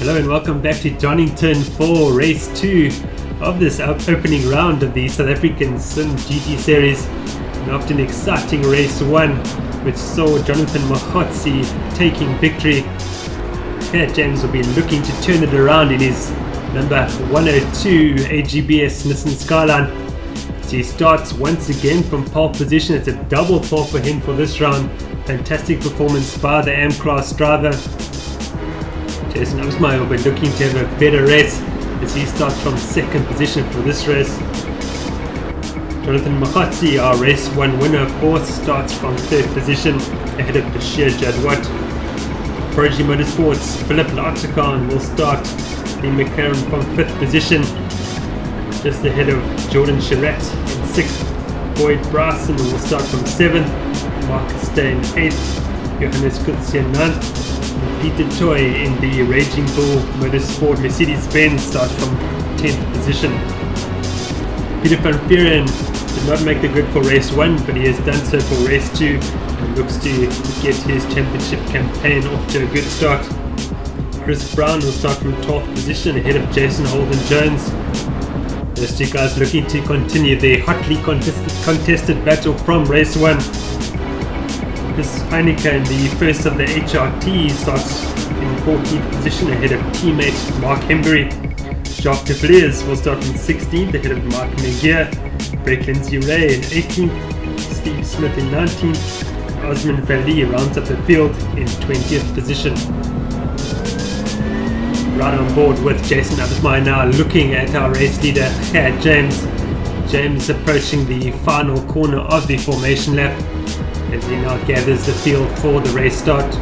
Hello and welcome back to Donington for race 2 of this opening round of the South African simGT series. And after an exciting race 1 which saw Jonathan Mahotsi taking victory, James will be looking to turn it around in his number 102 AGBS Nissan Skyline. So he starts once again from pole position. It's a double pole for him for this round. Fantastic performance by the M-Class driver. Jason Osmeyer will be looking to have a better race as he starts from second position for this race. Jonathan Mahotsi, our race 1 winner of course, starts from third position ahead of Bashir Jadwat. Prodigy Motorsports Philip Lartican will start the McLaren from 5th position, just ahead of Jordan Chirac in 6th. Boyd Bryson will start from 7th, Marcus Day in 8th, Johannes Kutsia 9th. Peter Toy in the Raging Bull Motorsport Mercedes-Benz starts from 10th position. Peter van Vieren did not make the grid for race 1, but he has done so for race 2 and looks to get his championship campaign off to a good start. Chris Brown will start from 12th position ahead of Jason Holden-Jones. Those two guys looking to continue their hotly contested battle from race 1. Chris Heineke in the first of the HRT starts in 14th position ahead of teammate Mark Hembury. Jacques de Vliers will start from 16th ahead of Mark Negier. Brett Lindsay-Ray in 18th, Steve Smith in 19th, Osman Vali rounds up the field in 20th position. Right on board with Jason Abismai now, looking at our race leader James. James approaching the final corner of the formation lap as he now gathers the field for the race start.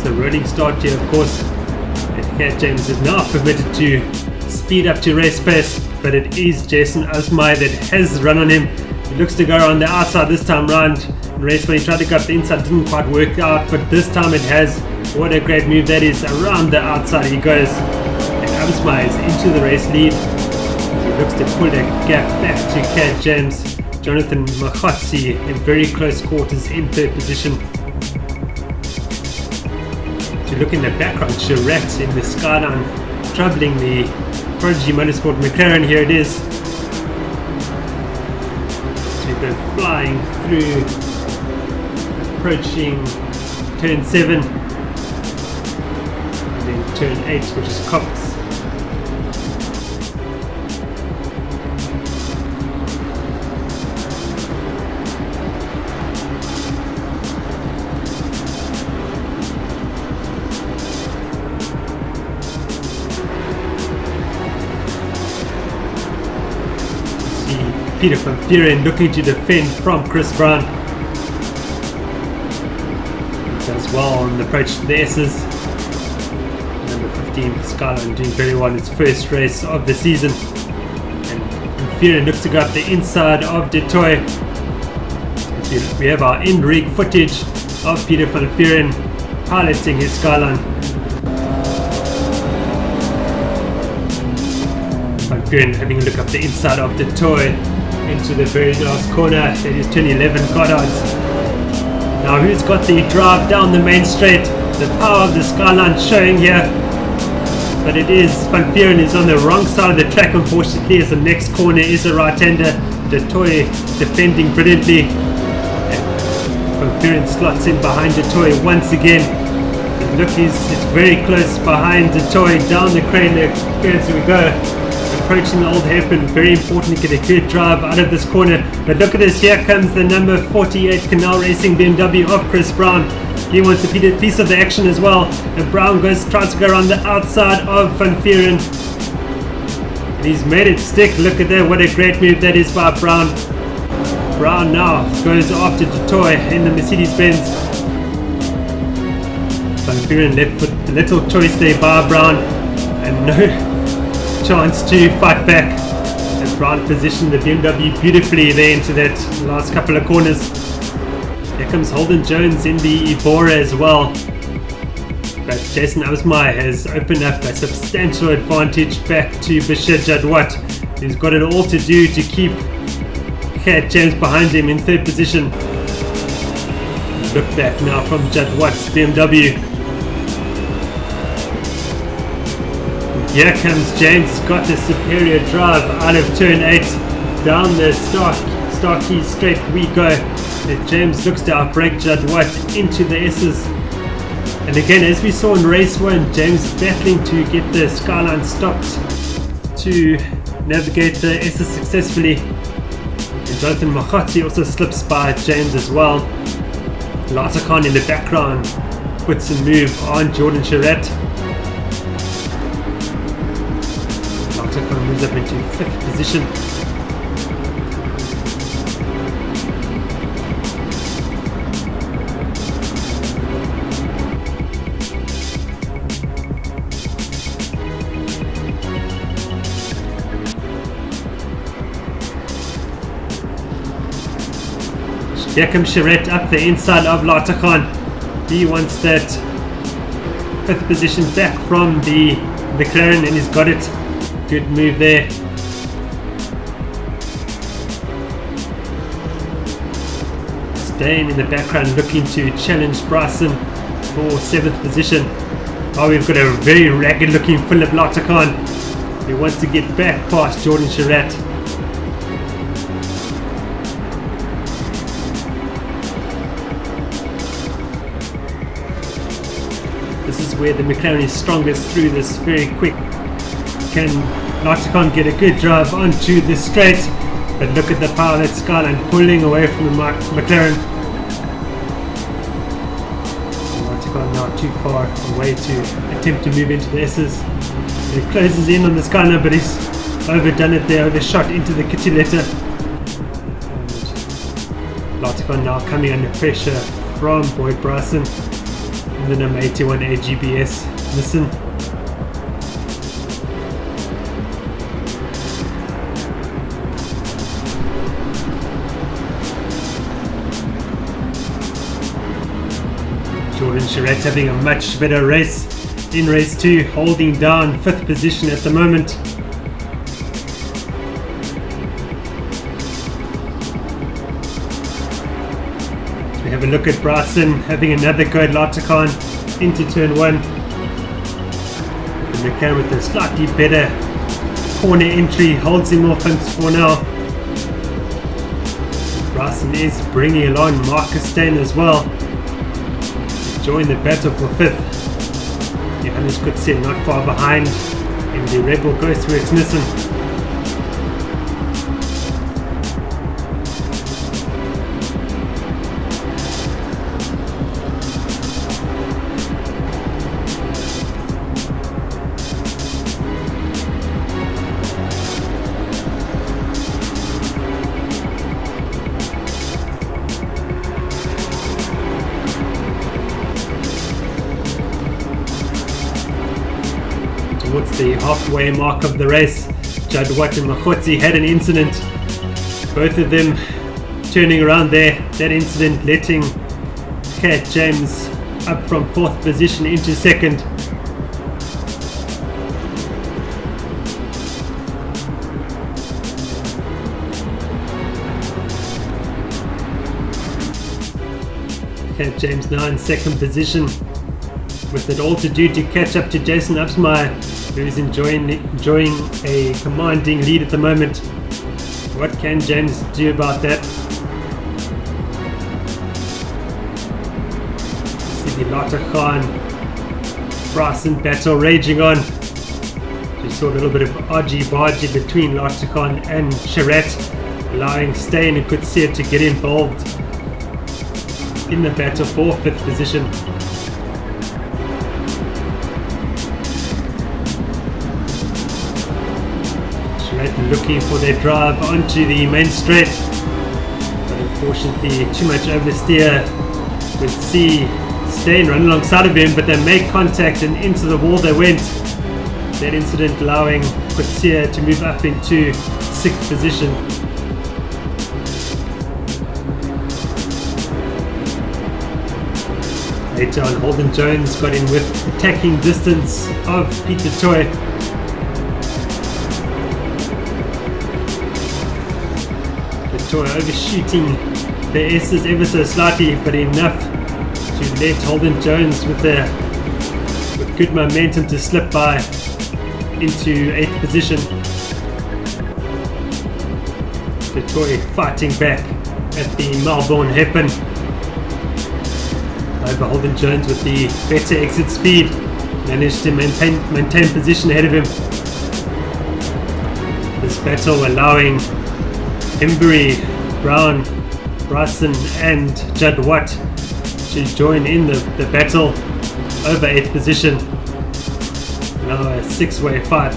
So rolling start here of course, and James is now permitted to speed up to race pace, but it is Jason Osmeyer that has run on him. He looks to go around the outside this time round. In race when he tried to go up the inside, didn't quite work out, but this time it has. What a great move that is. Around the outside he goes, and Osmeyer is into the race lead. He looks to pull that gap back to Cat James. Jonathan Mahotsi in very close quarters in third position. If you look in the background, Chirac in the Skyline troubling the Prodigy Motorsport McLaren. Here it is. So we go flying through, approaching turn 7, and then turn 8, which is Cox. Peter van Vieren looking to defend from Chris Brown. He does well on the approach to the S's. Number 15 Skyline doing very well in its first race of the season. And van Vieren looks to go up the inside of Detoy. We have our in-rig footage of Peter van Vieren piloting his Skyline. Van Vieren having a look up the inside of Detoy into the very last corner. That is turn 11 Goddard's. Now who's got the drive down the main straight? The power of the Skyline showing here, but it is Van Vieren is on the wrong side of the track unfortunately, as the next corner is a right-hander. Detoy defending brilliantly. Van Vieren slots in behind Detoy once again. And look, it's very close behind Detoy down the crane there. As we go, approaching the old hairpin. Very important to get a good drive out of this corner. But look at this, here comes the number 48 Canal Racing BMW of Chris Brown. He wants a piece of the action as well. And Brown tries to go around the outside of Van Vieren. And he's made it stick. Look at that, what a great move that is by Brown. Brown now goes after Detoy in the Mercedes-Benz. Van Vieren left with a little choice there by Brown, and no chance to fight back. As Brown positioned the BMW beautifully there into that last couple of corners. Here comes Holden Jones in the Evora as well. But Jason Osmeyer has opened up a substantial advantage back to Bashir Jadwat, who's got it all to do to keep Cat James behind him in third position. Look back now from Jadwat's BMW. Here comes James, got the superior drive out of turn 8, down the Starkey straight we go. James looks to outbrake Judd White into the S's. And again, as we saw in race 1, James battling to get the Skyline stopped to navigate the S's successfully. And Jonathan Machotzi also slips by James as well. Latakhan in the background puts a move on Jordan Charette. Latakhan moves up into 5th position. Here comes Charette up the inside of Latakhan. He wants that 5th position back from the McLaren, and he's got it. Good move there. Staying in the background, looking to challenge Bryson for 7th position. Oh, we've got a very ragged looking Philip Latakhan. He wants to get back past Jordan Charette. This is where the McLaren is strongest through this very quick. Can Latakhan get a good drive onto the straight, but look at the power that Skyline pulling away from the McLaren. Latakhan now too far away to attempt to move into the S's. He closes in on the Skyline, but he's overdone it there, overshot into the kitty letter. Latakhan now coming under pressure from Boyd Bryson. And the number 81 AGBS Nissan. Jordan Charette having a much better race in race 2, holding down 5th position at the moment. We have a look at Bryson having another go at Latakhan into turn 1. The McLaren with a slightly better corner entry holds him off for now. Bryson is bringing along Marcus Stein as well. Join the battle for 5th. Johannes Kutse not far behind in the Red Bull Ghostworks Nissan. Towards the halfway mark of the race, Judd White and Machotzi had an incident. Both of them turning around there. That incident letting Cat James up from 4th position into 2nd. Cat James now in 2nd position, with it all to do to catch up to Jason Upsmeyer, who is enjoying a commanding lead at the moment. What can James do about that? See the Latakhan Bryson battle raging on. You saw a little bit of argy-bargy between Latakhan and Charette, allowing Stein and Kutsia to get involved in the battle for 5th position. Looking for their drive onto the main straight, but unfortunately too much oversteer. Could see Stein run alongside of him, but they make contact and into the wall they went. That incident allowing Kutsia to move up into 6th position. Later on, Holden Jones got in with attacking distance of Peter Toy. Toy overshooting the S's ever so slightly, but enough to let Holden Jones with good momentum to slip by. into 8th position. Detroit fighting back at the Melbourne hairpin. However, Holden Jones with the better exit speed managed to maintain position ahead of him. This battle allowing Hembury, Brown, Bryson and Judd Watt to join in the battle over 8th position. Now a 6-way fight.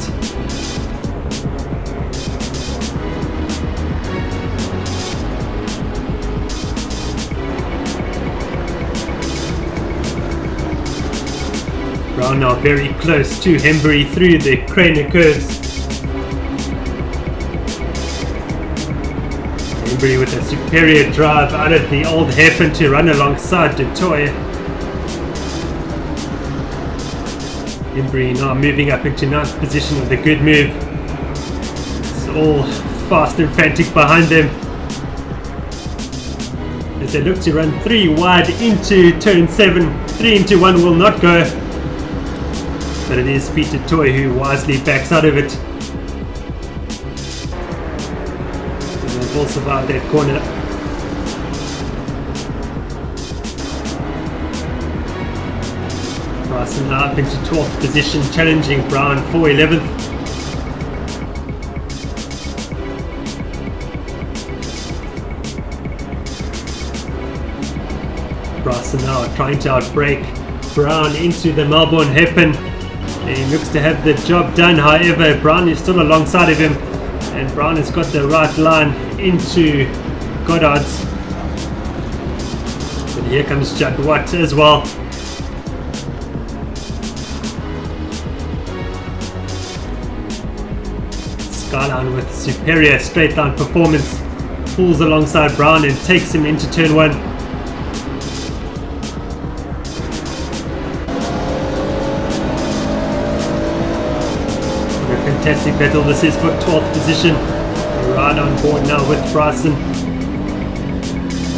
Brown now very close to Hembury through the Craner curves. Hembury with a superior drive out of the old hairpin to run alongside Du Toit. Hembury now moving up into 9th position with a good move. It's all fast and frantic behind them as they look to run 3 wide into turn 7. 3 into 1 will not go, but it is Peter Toy who wisely backs out of it. And will survive that corner. Bryson now up into 12th position, challenging Brown for 11th. Bryson now trying to outbrake Brown into the Melbourne hairpin. He looks to have the job done, however Brown is still alongside of him, and Brown has got the right line into Goddard's. But here comes Judd Watt as well. Skyline with superior straight line performance pulls alongside Brown and takes him into turn 1. Fantastic battle this is for 12th position. We're right on board now with Bryson.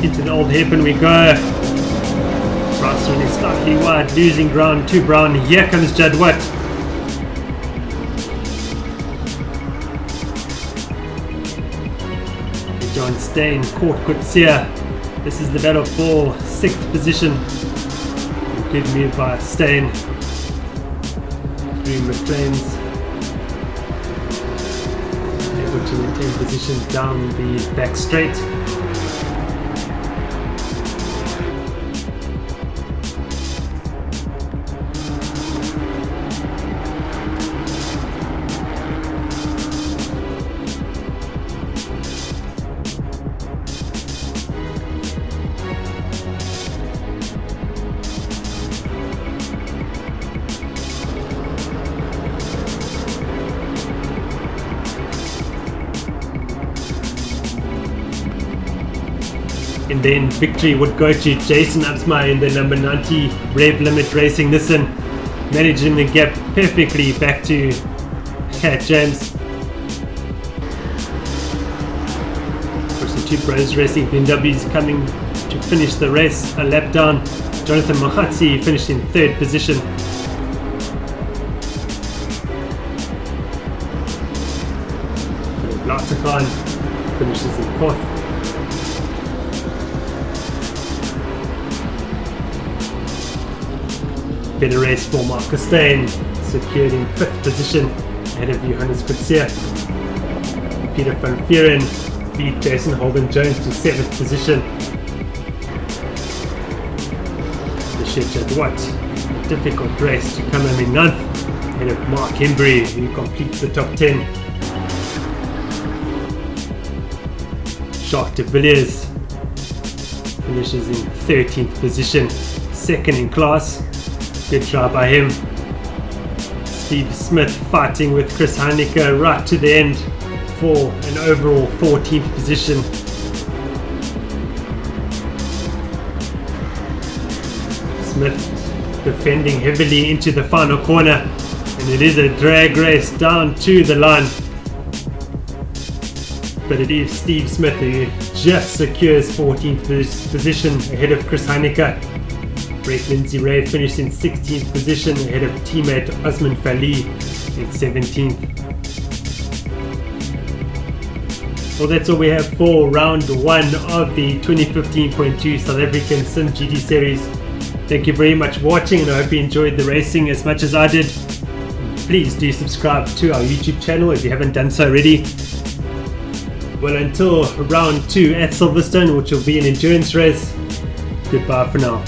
Into the old hairpin we go. Bryson is slightly wide, losing ground to Brown. Here comes Judd Watt. John Steyn caught Kutsia. This is the battle for 6th position. Good move by Steyn. Through McLean's. To maintain position down the back straight. And then victory would go to Jason Upsmeyer in the number 90 Rev Limit Racing Nissan, managing the gap perfectly back to Cat James. Of course, the 2 Bros Racing BMWs coming to finish the race a lap down. Jonathan Mohatsi finished in 3rd position. Blasterkhan finishes in 4th. Better race for Marcus Steyn, secured in 5th position ahead of Johannes Kutsia. Peter van Vieren beat Jason Holden Jones to 7th position. The Judd Watt, a difficult race to come in 9th ahead of Mark Hembury, who completes the top 10. Jacques de Villiers finishes in 13th position, 2nd in class. Good job by him. Steve Smith fighting with Chris Heineke right to the end for an overall 14th position. Smith defending heavily into the final corner, and it is a drag race down to the line. But it is Steve Smith who just secures 14th position ahead of Chris Heineke. Brake Lindsay Ray finished in 16th position ahead of teammate Osman Fali in 17th. Well, that's all we have for round 1 of the 2015.2 South African simGT series. Thank you very much for watching, and I hope you enjoyed the racing as much as I did. Please do subscribe to our YouTube channel if you haven't done so already. Well, until round 2 at Silverstone, which will be an endurance race, goodbye for now.